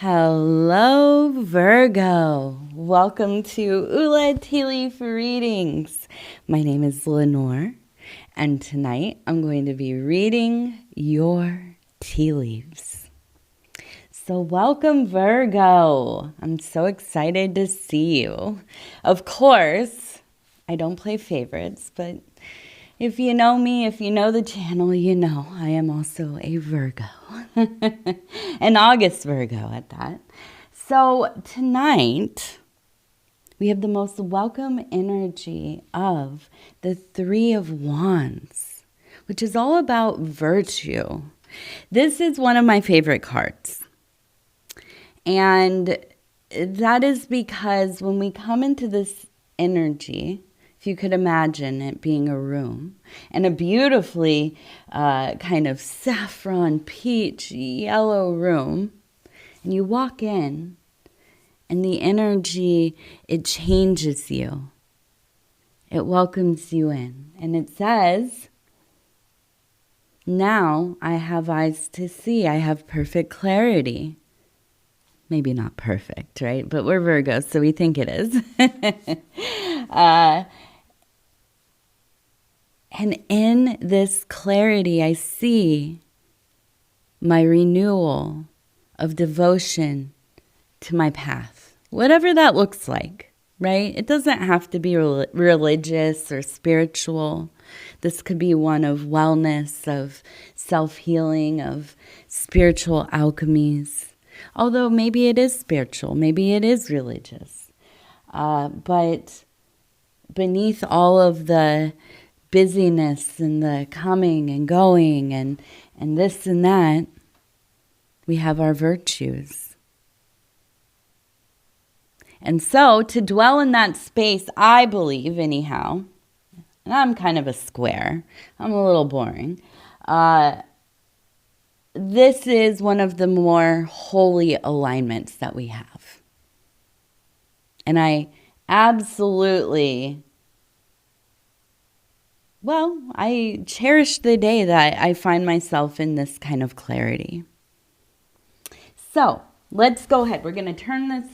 Hello, Virgo. Welcome to Ula Tea Leaf Readings. My name is Lenor, and tonight I'm going to be reading your tea leaves. So welcome, Virgo. I'm so excited to see you. Of course, I don't play favorites, but if you know me, if you know the channel, you know I am also a Virgo. An August Virgo at that. So tonight, we have the most welcome energy of the Three of Wands, which is all about virtue. This is one of my favorite cards. And that is because when we come into this energy, if you could imagine it being a room and a beautifully kind of saffron, peach, yellow room, and you walk in and the energy, it changes you. It welcomes you in. And it says, now I have eyes to see. I have perfect clarity. Maybe not perfect, right? But we're Virgos, so we think it is. And in this clarity, I see my renewal of devotion to my path, whatever that looks like, right? It doesn't have to be religious or spiritual. This could be one of wellness, of self-healing, of spiritual alchemies. Although maybe it is spiritual, maybe it is religious. But beneath all of the busyness and the coming and going and this and that, we have our virtues. And so to dwell in that space, I believe anyhow, and I'm kind of a square, I'm a little boring, this is one of the more holy alignments that we have. And I absolutely, I cherish the day that I find myself in this kind of clarity. So let's go ahead. We're going to turn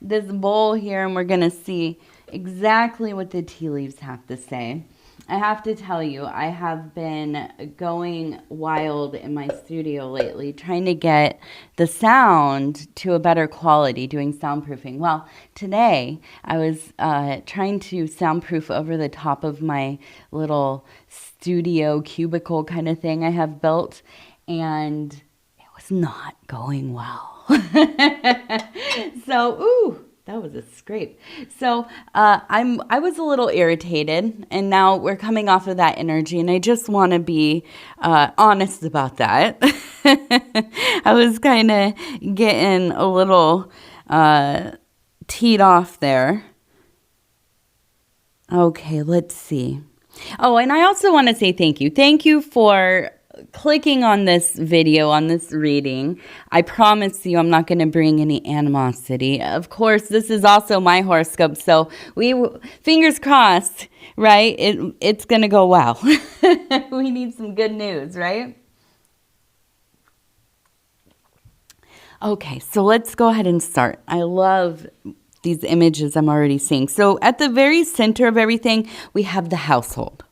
this bowl here and we're going to see exactly what the tea leaves have to say. I have to tell you, I have been going wild in my studio lately, trying to get the sound to a better quality, doing soundproofing. Well, today I was trying to soundproof over the top of my little studio cubicle kind of thing I have built, and it was not going well. So, that was a scrape. So I was a little irritated, and now we're coming off of that energy, and I just want to be honest about that. I was kind of getting a little teed off there. Okay, let's see. Oh, and I also want to say thank you. Thank you for clicking on this video, on this reading. I promise you I'm not going to bring any animosity. Of course, this is also my horoscope, so fingers crossed, right? It's going to go well. We need some good news, right? Okay, so let's go ahead and start. I love these images I'm already seeing. So at the very center of everything, we have the household.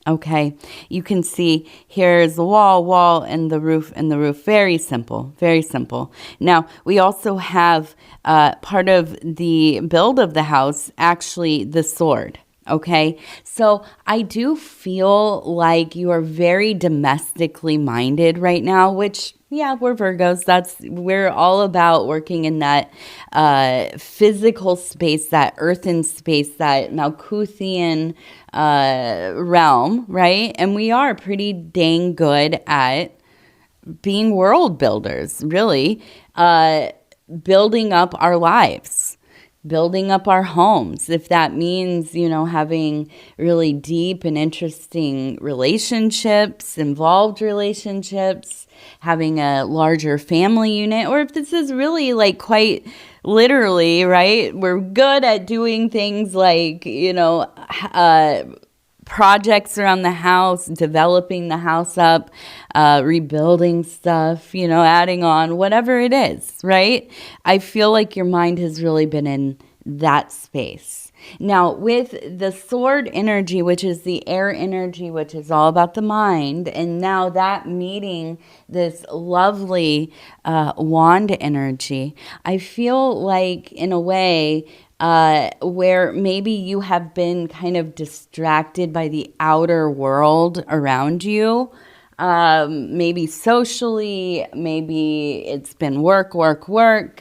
Okay, you can see here's the wall, and the roof, Very simple, very simple. Now, we also have part of the build of the house, actually the sword. Okay, so I do feel like you are very domestically minded right now, which, yeah, we're Virgos. We're all about working in that physical space, that earthen space, that Malkuthian realm, right? And we are pretty dang good at being world builders, really, building up our lives, building up our homes. If that means, having really deep and interesting relationships, involved relationships, having a larger family unit, or if this is really like quite literally, right? We're good at doing things like, projects around the house, developing the house up, rebuilding stuff, adding on, whatever it is, right? I feel like your mind has really been in that space. Now, with the sword energy, which is the air energy, which is all about the mind, and now that meeting this lovely wand energy, I feel like, in a way, where maybe you have been kind of distracted by the outer world around you, maybe socially, maybe it's been work, whatever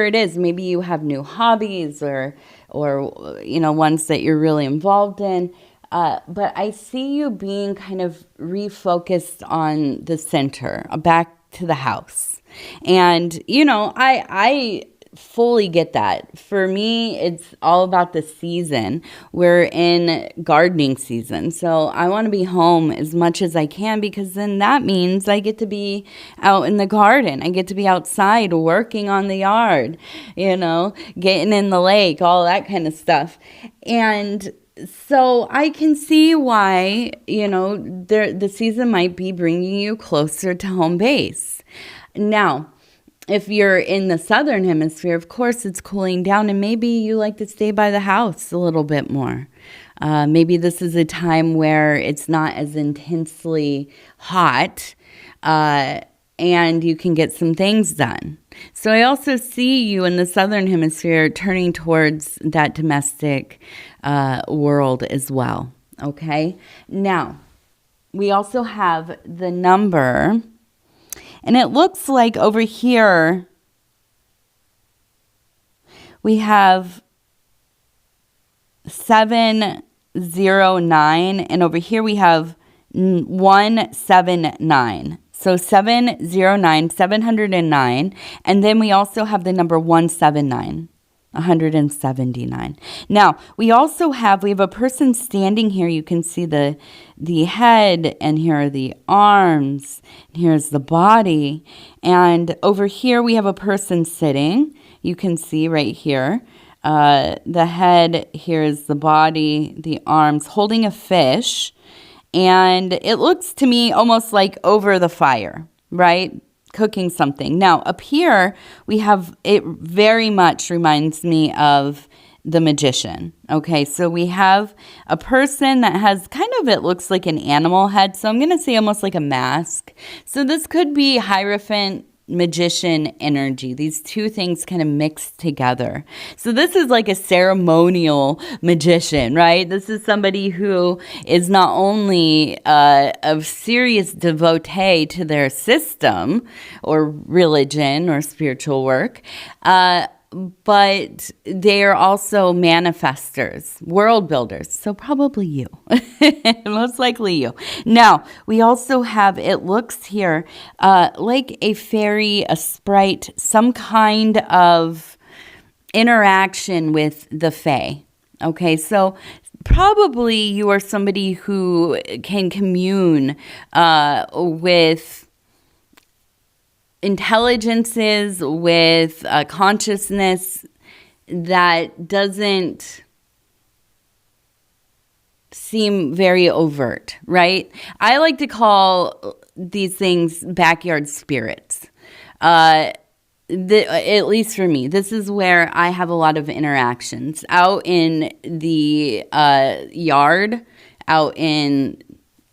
it is. Maybe you have new hobbies or ones that you're really involved in. But I see you being kind of refocused on the center, back to the house. And, I fully get that. For me, it's all about the season. We're in gardening season. So I want to be home as much as I can, because then that means I get to be out in the garden. I get to be outside working on the yard, getting in the lake, all that kind of stuff. And so I can see why, the season might be bringing you closer to home base. Now, if you're in the southern hemisphere, of course, it's cooling down, and maybe you like to stay by the house a little bit more. Maybe this is a time where it's not as intensely hot, and you can get some things done. So I also see you in the southern hemisphere turning towards that domestic world as well. Okay? Now, we also have the number. And it looks like over here, we have 709, and over here we have 179. So 709, 709, and then we also have the number 179. 179. Now, we have a person standing here. You can see the head, and here are the arms, and here's the body. And over here, we have a person sitting. You can see right here, the head, here's the body, the arms, holding a fish. And it looks to me almost like over the fire, right? Cooking something. Now, up here, we have, it very much reminds me of the magician. Okay, so we have a person that has kind of, it looks like an animal head. So I'm going to say almost like a mask. So this could be Hierophant, magician energy. These two things kind of mixed together. So this is like a ceremonial magician, right? This is somebody who is not only a serious devotee to their system or religion or spiritual work, but they are also manifestors, world builders. So probably you, most likely you. Now, we also have, it looks here like a fairy, a sprite, some kind of interaction with the fae. Okay, so probably you are somebody who can commune with intelligences, with consciousness that doesn't seem very overt, right? I like to call these things backyard spirits. At least for me, this is where I have a lot of interactions out in the yard, out in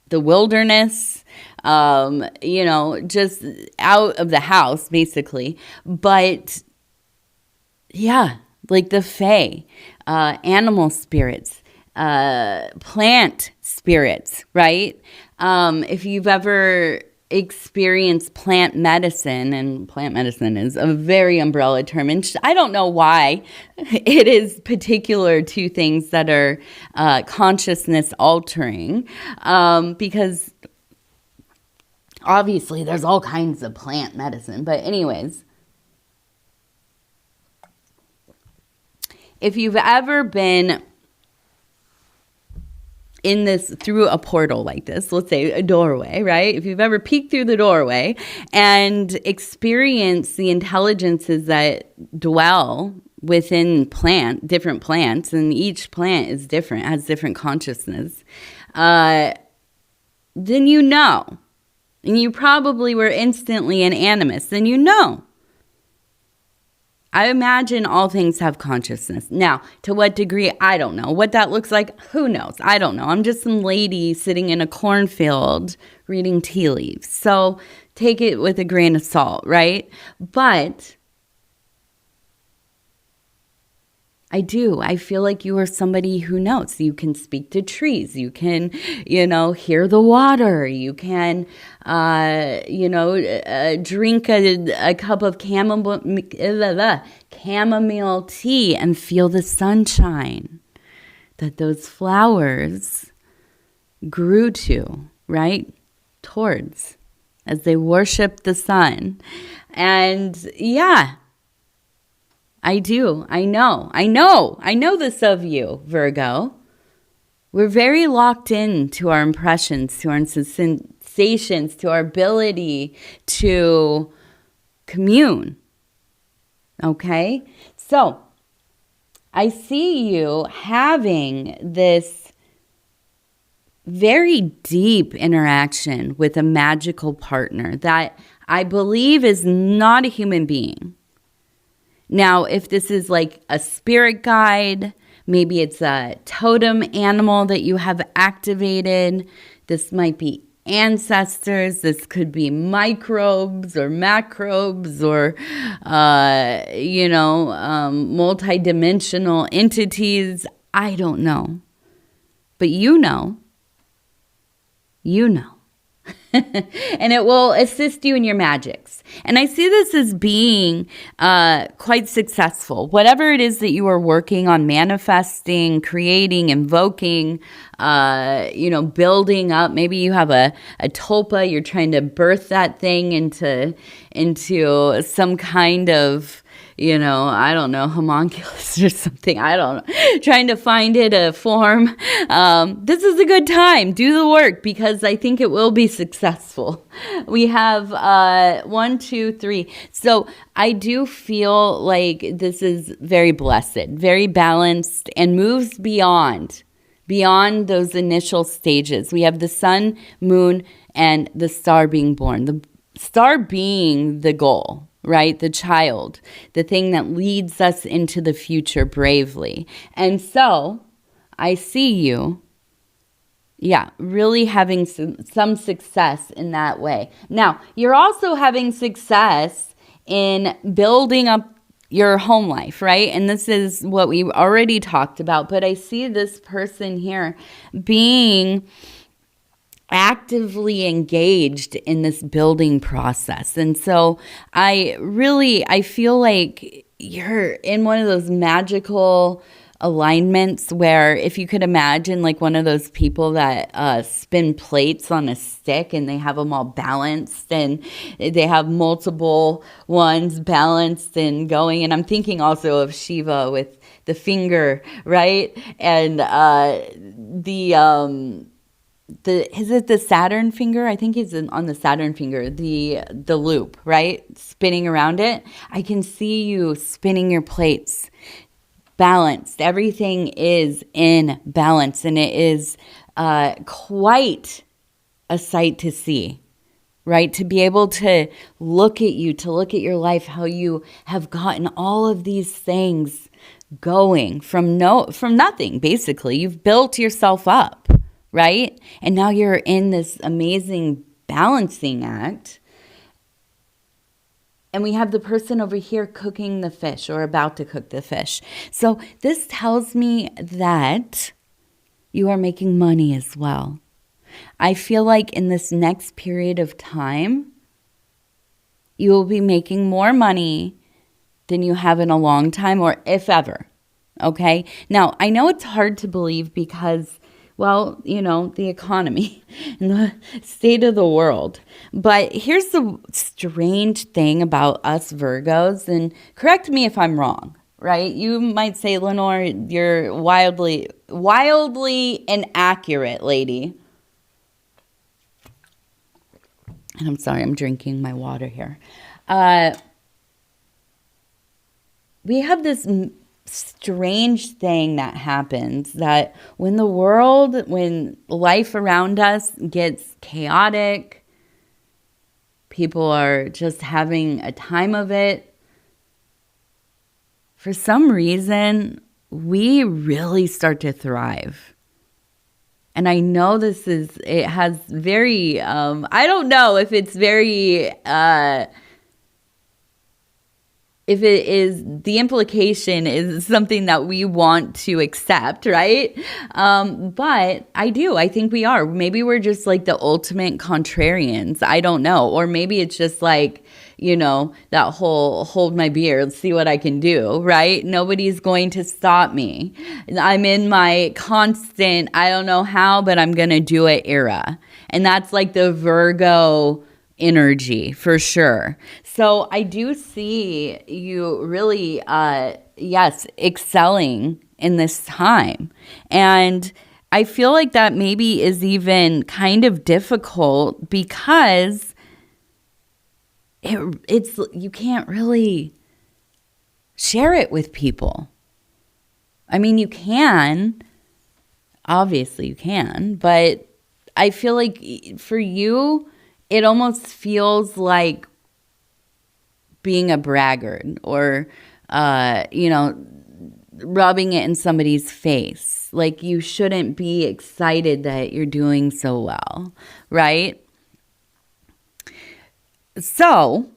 the wilderness, just out of the house, basically. But yeah, like the fae, animal spirits, plant spirits, right? If you've ever experienced plant medicine, and plant medicine is a very umbrella term, and I don't know why it is particular to things that are consciousness altering, because obviously there's all kinds of plant medicine. But anyways, if you've ever been in this, through a portal like this, let's say a doorway, right? If you've ever peeked through the doorway and experienced the intelligences that dwell within different plants, and each plant is different, has different consciousness, then you know. And you probably were instantly an animist, then you know. I imagine all things have consciousness. Now, to what degree, I don't know. What that looks like, who knows? I don't know. I'm just some lady sitting in a cornfield reading tea leaves. So take it with a grain of salt, right? But I do. I feel like you are somebody who knows. You can speak to trees. You can, hear the water. You can, drink a cup of chamomile tea and feel the sunshine that those flowers grew to, right? Towards, as they worship the sun. And yeah, I do. I know this of you, Virgo. We're very locked in to our impressions, to our sensations, to our ability to commune. Okay? So, I see you having this very deep interaction with a magical partner that I believe is not a human being. Now, if this is like a spirit guide, maybe it's a totem animal that you have activated. This might be ancestors. This could be microbes or macrobes or, multidimensional entities. I don't know. But you know. And it will assist you in your magics. And I see this as being quite successful. Whatever it is that you are working on, manifesting, creating, invoking, building up. Maybe you have a tulpa. You're trying to birth that thing into some kind of, I don't know, homunculus or something. I don't know. Trying to find it a form. This is a good time. Do the work because I think it will be successful. We have 1, 2, 3. So I do feel like this is very blessed, very balanced, and moves beyond those initial stages. We have the sun, moon, and the star being born. The star being the goal. Right? The child, the thing that leads us into the future bravely. And so I see you, really having some success in that way. Now, you're also having success in building up your home life, right? And this is what we already talked about, but I see this person here being actively engaged in this building process. And so I feel like you're in one of those magical alignments where if you could imagine like one of those people that spin plates on a stick and they have them all balanced and they have multiple ones balanced and going. And I'm thinking also of Shiva with the finger, right? And is it the Saturn finger? I think he's on the Saturn finger, the loop, right? Spinning around it. I can see you spinning your plates, balanced. Everything is in balance, and it is quite a sight to see, right? To be able to look at you, to look at your life, how you have gotten all of these things going from nothing, basically. You've built yourself up. Right? And now you're in this amazing balancing act. And we have the person over here cooking the fish or about to cook the fish. So this tells me that you are making money as well. I feel like in this next period of time, you will be making more money than you have in a long time or if ever. Okay? Now, I know it's hard to believe because the economy and the state of the world. But here's the strange thing about us Virgos, and correct me if I'm wrong, right? You might say, Lenor, you're wildly inaccurate, lady. And I'm sorry, I'm drinking my water here. we have this strange thing that happens that when when life around us gets chaotic, people are just having a time of it, for some reason, we really start to thrive. And I know it has very, I don't know if it's very, if it is, the implication is something that we want to accept, right? But I think we are. Maybe we're just like the ultimate contrarians. I don't know. Or maybe it's just like, that whole hold my beer, let's see what I can do, right? Nobody's going to stop me. I'm in my constant, I don't know how, but I'm going to do it era. And that's like the Virgo energy for sure. So I do see you really, yes, excelling in this time. And I feel like that maybe is even kind of difficult because it's you can't really share it with people. I mean, you can, obviously you can, but I feel like for you, it almost feels like being a braggart or, rubbing it in somebody's face. Like you shouldn't be excited that you're doing so well, right? So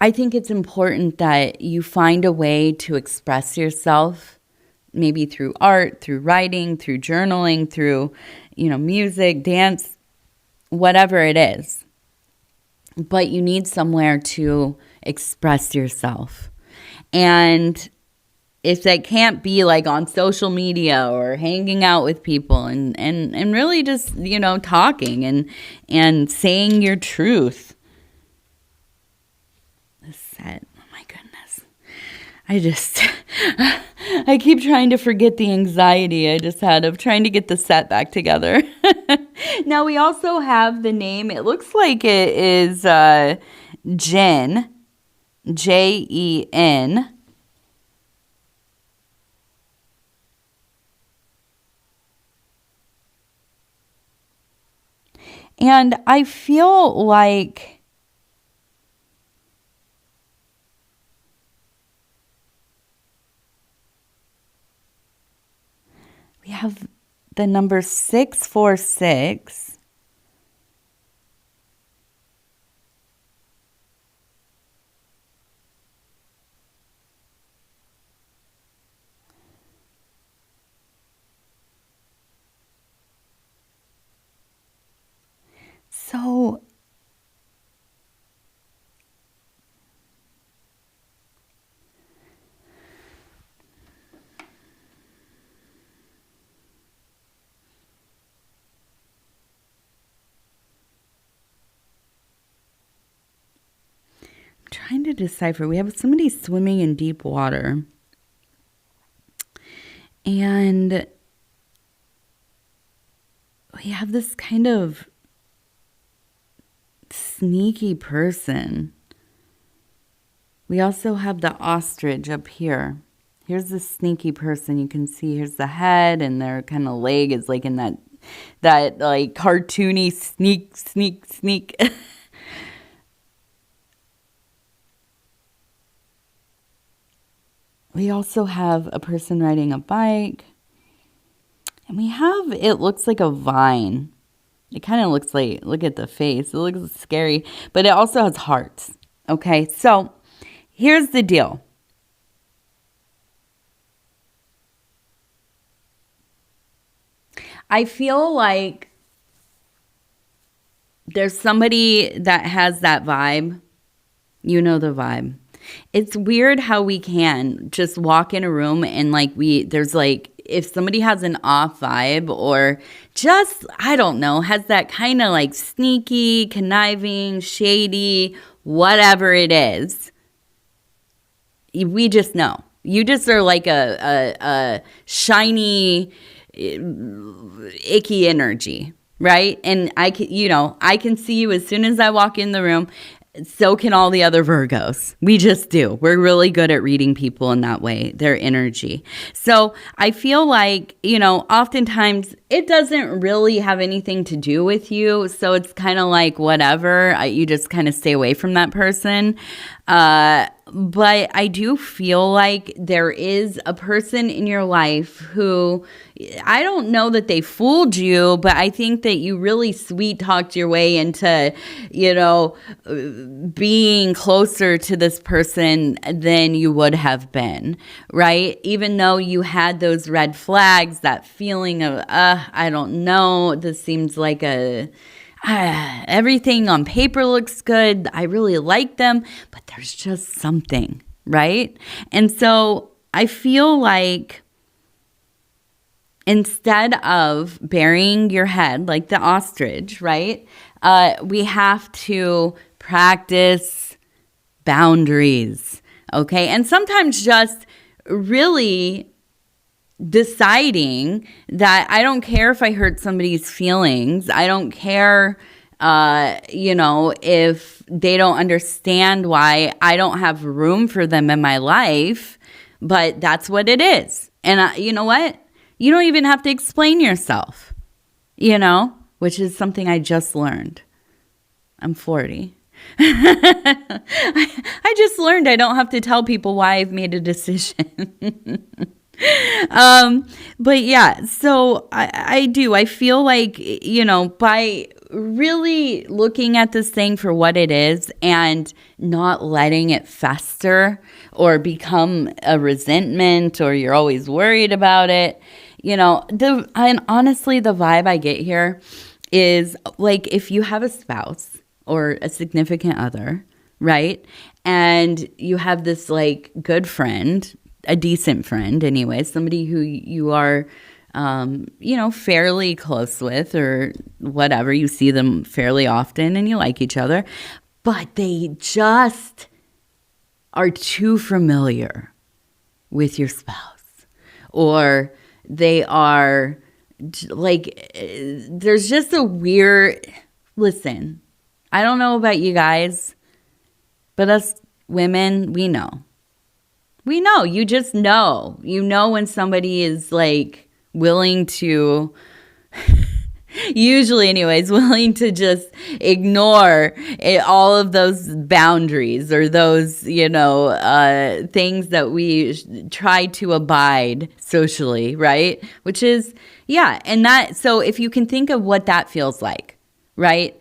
I think it's important that you find a way to express yourself, maybe through art, through writing, through journaling, through, music, dance, whatever it is. But you need somewhere to express yourself. And if that can't be like on social media or hanging out with people and really just, talking and saying your truth. This set, oh my goodness. I keep trying to forget the anxiety I just had of trying to get the set back together. Now we also have the name, it looks like it is Jen, Jen. And I feel like we have the number 646. So I'm trying to decipher. We have somebody swimming in deep water. And we have this kind of sneaky person. We also have the ostrich up here. Here's the sneaky person. You can see here's the head and their kind of leg is like in that like cartoony sneak. We also have a person riding a bike. And we have, it looks like a vine. It kind of looks like, look at the face. It looks scary, but it also has hearts. Okay, so here's the deal. I feel like there's somebody that has that vibe. You know the vibe. It's weird how we can just walk in a room and there's like, if somebody has an off vibe or just, I don't know, has that kind of like sneaky, conniving, shady, whatever it is, we just know. You just are like a shiny, icky energy, right? And I can see you as soon as I walk in the room. So can all the other Virgos. We just do. We're really good at reading people in that way, their energy. So I feel like, oftentimes it doesn't really have anything to do with you. So it's kind of like whatever. You just kind of stay away from that person. But I do feel like there is a person in your life who, I don't know that they fooled you, but I think that you really sweet talked your way into, being closer to this person than you would have been, right? Even though you had those red flags, that feeling of, I don't know, this seems like everything on paper looks good. I really like them, but there's just something, right? And so I feel like instead of burying your head like the ostrich, right? We have to practice boundaries, okay? And sometimes just really deciding that I don't care if I hurt somebody's feelings. I don't care, if they don't understand why I don't have room for them in my life, but that's what it is. And you know what? You don't even have to explain yourself, which is something I just learned. I'm 40. I just learned I don't have to tell people why I've made a decision. But yeah, so I do. I feel like, by really looking at this thing for what it is and not letting it fester or become a resentment or you're always worried about it, and honestly, the vibe I get here is like if you have a spouse or a significant other, right? And you have this like good friend, a decent friend anyway, somebody who you are, fairly close with or whatever. You see them fairly often and you like each other, but they just are too familiar with your spouse, or they are like, there's just a weird, listen, I don't know about you guys, but us women, we know. We know. You just know. You know when somebody is like willing to, usually anyways, willing to just ignore all of those boundaries or those, things that we try to abide socially, right? Which is, yeah. And so if you can think of what that feels like, right?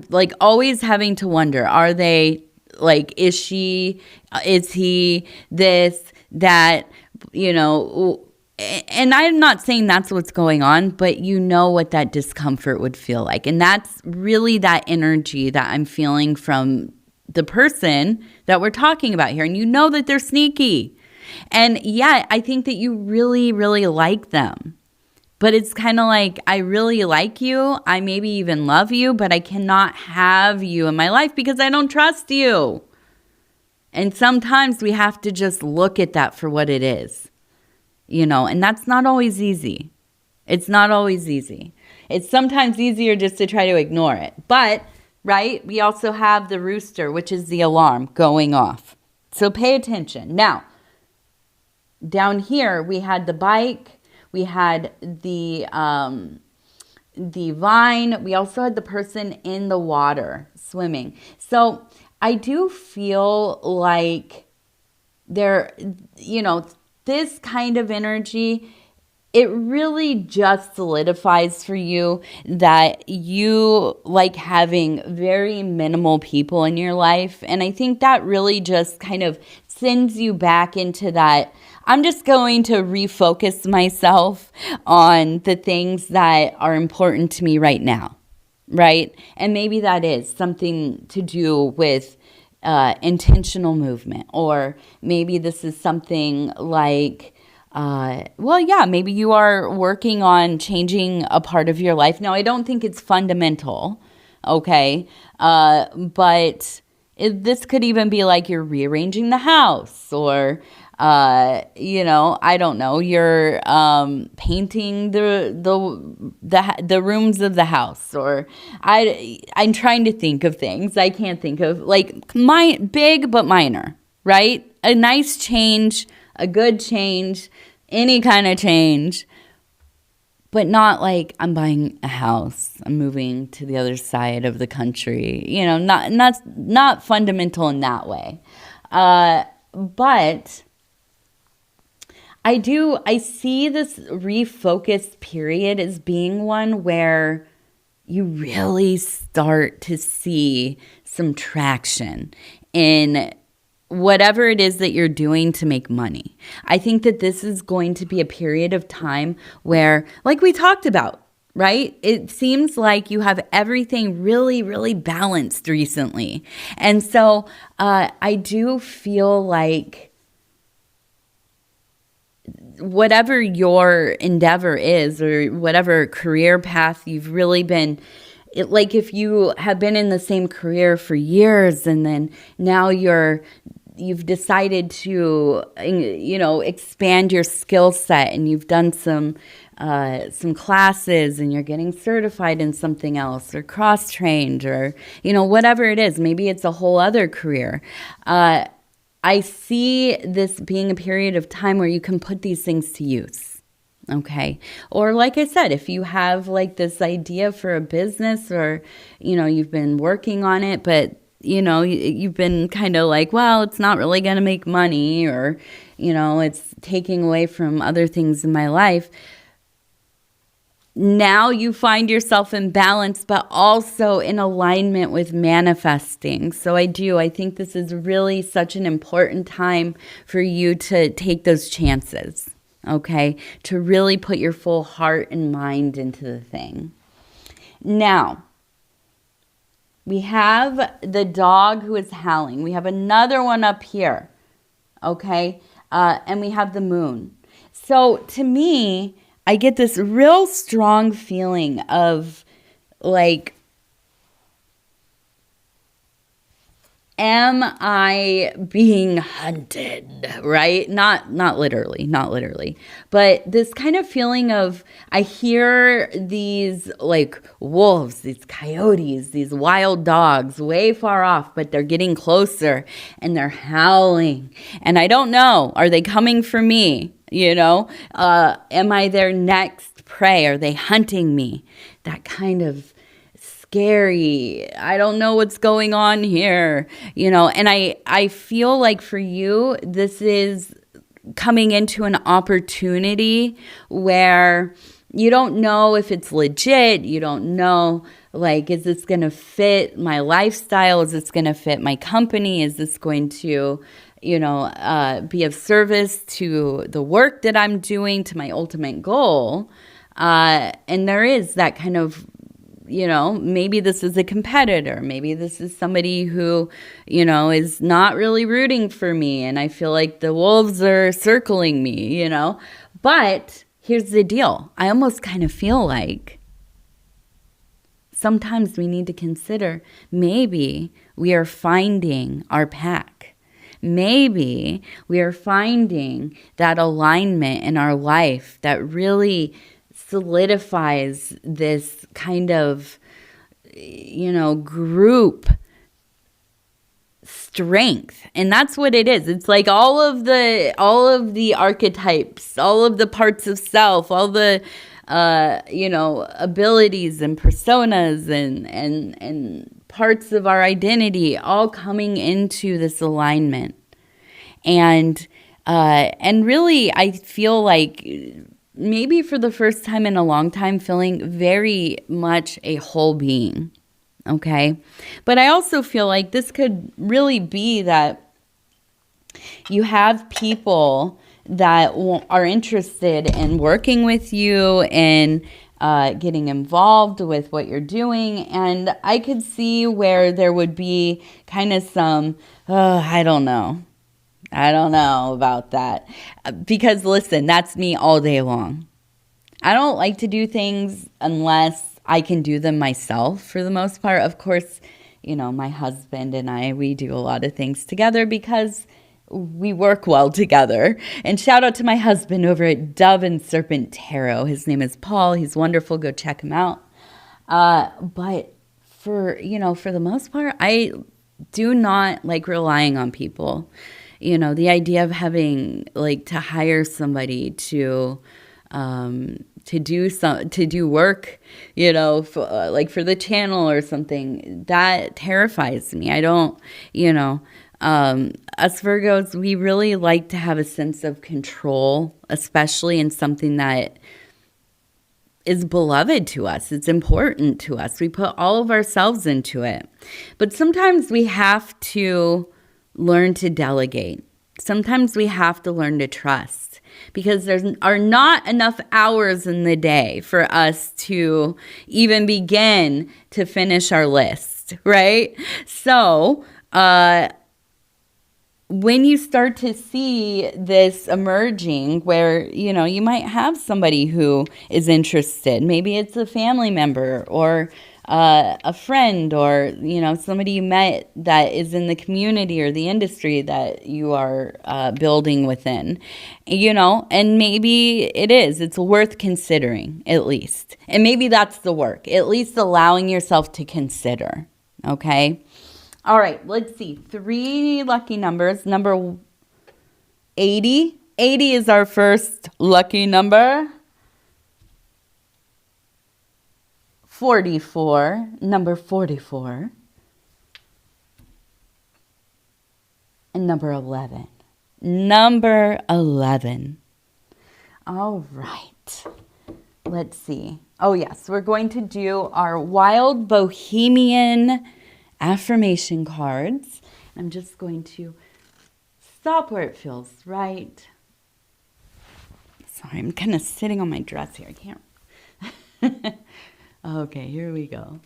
Like always having to wonder, are they like, is he this, that, and I'm not saying that's what's going on, but what that discomfort would feel like. And that's really that energy that I'm feeling from the person that we're talking about here. And that they're sneaky. And yeah, I think that you really, really like them. But it's kind of like, I really like you. I maybe even love you, but I cannot have you in my life because I don't trust you. And sometimes we have to just look at that for what it is, and that's not always easy. It's not always easy. It's sometimes easier just to try to ignore it. But, right, we also have the rooster, which is the alarm going off. So pay attention. Now, down here, we had the bike. We had the vine. We also had the person in the water swimming. So I do feel like this kind of energy, it really just solidifies for you that you like having very minimal people in your life. And I think that really just kind of sends you back into that. I'm just going to refocus myself on the things that are important to me right now, right? And maybe that is something to do with intentional movement, or maybe this is something like, maybe you are working on changing a part of your life. Now, I don't think it's fundamental, okay? But this could even be like you're rearranging the house, or I don't know, you're painting the rooms of the house, or I'm trying to think of things. I can't think of, like, big but minor, right? A nice change, a good change, any kind of change, but not like I'm buying a house, I'm moving to the other side of the country, not fundamental in that way. But I see this refocused period as being one where you really start to see some traction in whatever it is that you're doing to make money. I think that this is going to be a period of time where, like we talked about, right? It seems like you have everything really, really balanced recently. And so I do feel like whatever your endeavor is, or whatever career path you've really been, like if you have been in the same career for years and then now you've decided to, expand your skill set, and you've done some classes and you're getting certified in something else, or cross-trained, or, whatever it is, maybe it's a whole other career. I see this being a period of time where you can put these things to use, okay? Or like I said, if you have like this idea for a business, or, you've been working on it, but, you've been kind of like, well, it's not really going to make money, or, it's taking away from other things in my life. Now you find yourself in balance, but also in alignment with manifesting. So I think this is really such an important time for you to take those chances, okay? To really put your full heart and mind into the thing. Now, we have the dog who is howling. We have another one up here, okay? And we have the moon. So to me, I get this real strong feeling of like, am I being hunted, right? Not literally, but this kind of feeling of, I hear these like wolves, these coyotes, these wild dogs way far off, but they're getting closer and they're howling. And I don't know, are they coming for me? Am I their next prey? Are they hunting me? That kind of scary, I don't know what's going on here, and I feel like for you, this is coming into an opportunity where you don't know if it's legit. You don't know, like, is this going to fit my lifestyle? Is this going to fit my company? Is this going to be of service to the work that I'm doing, to my ultimate goal? And there is that kind of, maybe this is a competitor. Maybe this is somebody who, is not really rooting for me. And I feel like the wolves are circling me, But here's the deal. I almost kind of feel like sometimes we need to consider, maybe we are finding our pack. Maybe we are finding that alignment in our life that really solidifies this kind of, group strength. And that's what it is. It's like all of the archetypes, all of the parts of self, all the abilities and personas and parts of our identity all coming into this alignment. And really, I feel like maybe for the first time in a long time, feeling very much a whole being, okay? But I also feel like this could really be that you have people that are interested in working with you and getting involved with what you're doing. And I could see where there would be kind of some, I don't know about that. Because listen, that's me all day long. I don't like to do things unless I can do them myself for the most part. Of course, my husband and I, we do a lot of things together because we work well together. And shout out to my husband over at Dove and Serpent Tarot. His name is Paul. He's wonderful. Go check him out. But for the most part, I do not like relying on people. The idea of having to hire somebody to do work, for the channel or something, that terrifies me. I don't, us Virgos, we really like to have a sense of control, especially in something that is beloved to us. It's important to us. We put all of ourselves into it. But sometimes we have to learn to delegate. Sometimes we have to learn to trust, because there are not enough hours in the day for us to even begin to finish our list, right? So, when you start to see this emerging where, you might have somebody who is interested, maybe it's a family member or a friend or, somebody you met that is in the community or the industry that you are building within, and maybe it's worth considering at least. And maybe that's the work, at least allowing yourself to consider, okay? All right, let's see. 3 lucky numbers. Number 80. 80 is our first lucky number. 44. Number 44. And number 11. Number 11. All right. Let's see. Oh, yes. We're going to do our Wild Bohemian affirmation cards. I'm just going to stop where it feels right. Sorry, I'm kind of sitting on my dress here. I can't. Okay, here we go.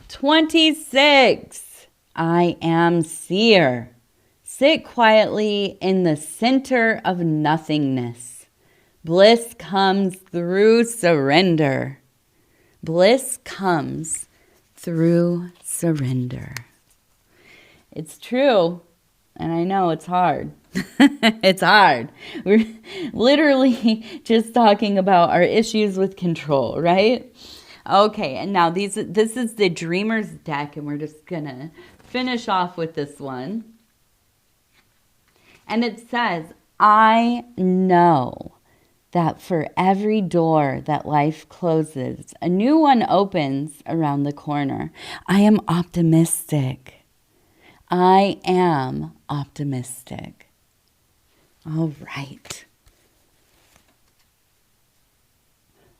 26. I am seer. Sit quietly in the center of nothingness. Bliss comes through surrender. Bliss comes through surrender. It's true, and I know it's hard. It's hard. We're literally just talking about our issues with control, right? Okay, and now this is the Dreamer's deck, and we're just gonna finish off with this one. And it says, I know that for every door that life closes, a new one opens around the corner. I am optimistic. I am optimistic. All right.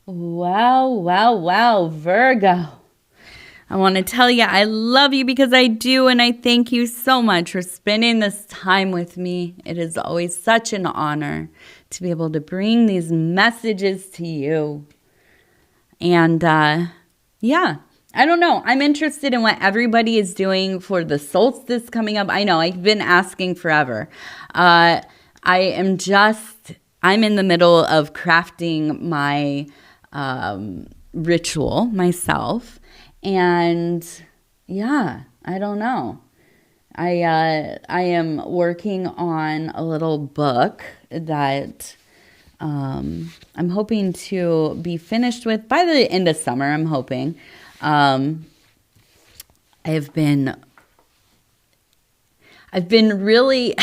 Wow, wow, wow, Virgo. I want to tell you I love you because I do, and I thank you so much for spending this time with me. It is always such an honor to be able to bring these messages to you. And yeah, I don't know. I'm interested in what everybody is doing for the solstice coming up. I know I've been asking forever. I'm in the middle of crafting my ritual myself. And yeah, I don't know. I am working on a little book that I'm hoping to be finished with by the end of summer, I'm hoping. I've been really,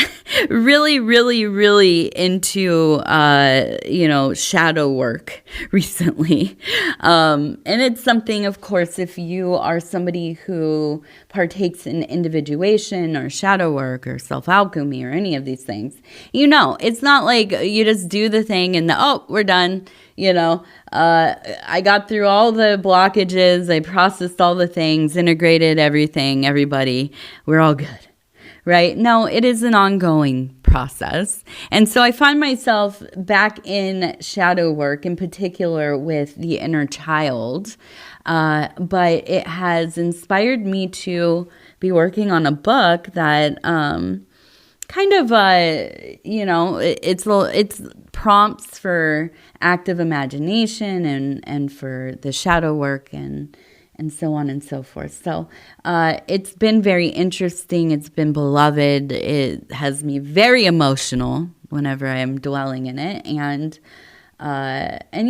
really, really, really into, shadow work recently. And it's something, of course, if you are somebody who partakes in individuation or shadow work or self-alchemy or any of these things, it's not like you just do the thing and we're done. I got through all the blockages. I processed all the things, integrated everything, everybody. We're all good. Right? No, it is an ongoing process. And so I find myself back in shadow work, in particular with the inner child. But it has inspired me to be working on a book that it's prompts for active imagination and for the shadow work and and so on and so forth. So it's been very interesting. It's been beloved. It has me very emotional whenever I am dwelling in it. And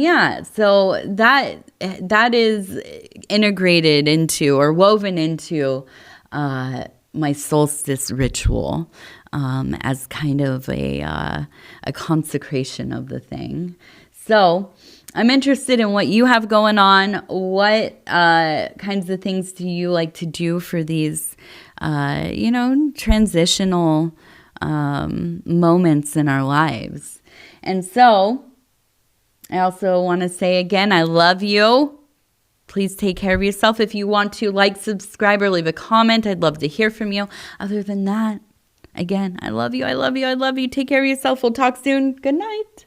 yeah, so that is integrated into or woven into my solstice ritual as kind of a consecration of the thing. So I'm interested in what you have going on. What kinds of things do you like to do for these, transitional moments in our lives? And so I also want to say again, I love you. Please take care of yourself. If you want to like, subscribe, or leave a comment, I'd love to hear from you. Other than that, again, I love you. I love you. I love you. Take care of yourself. We'll talk soon. Good night.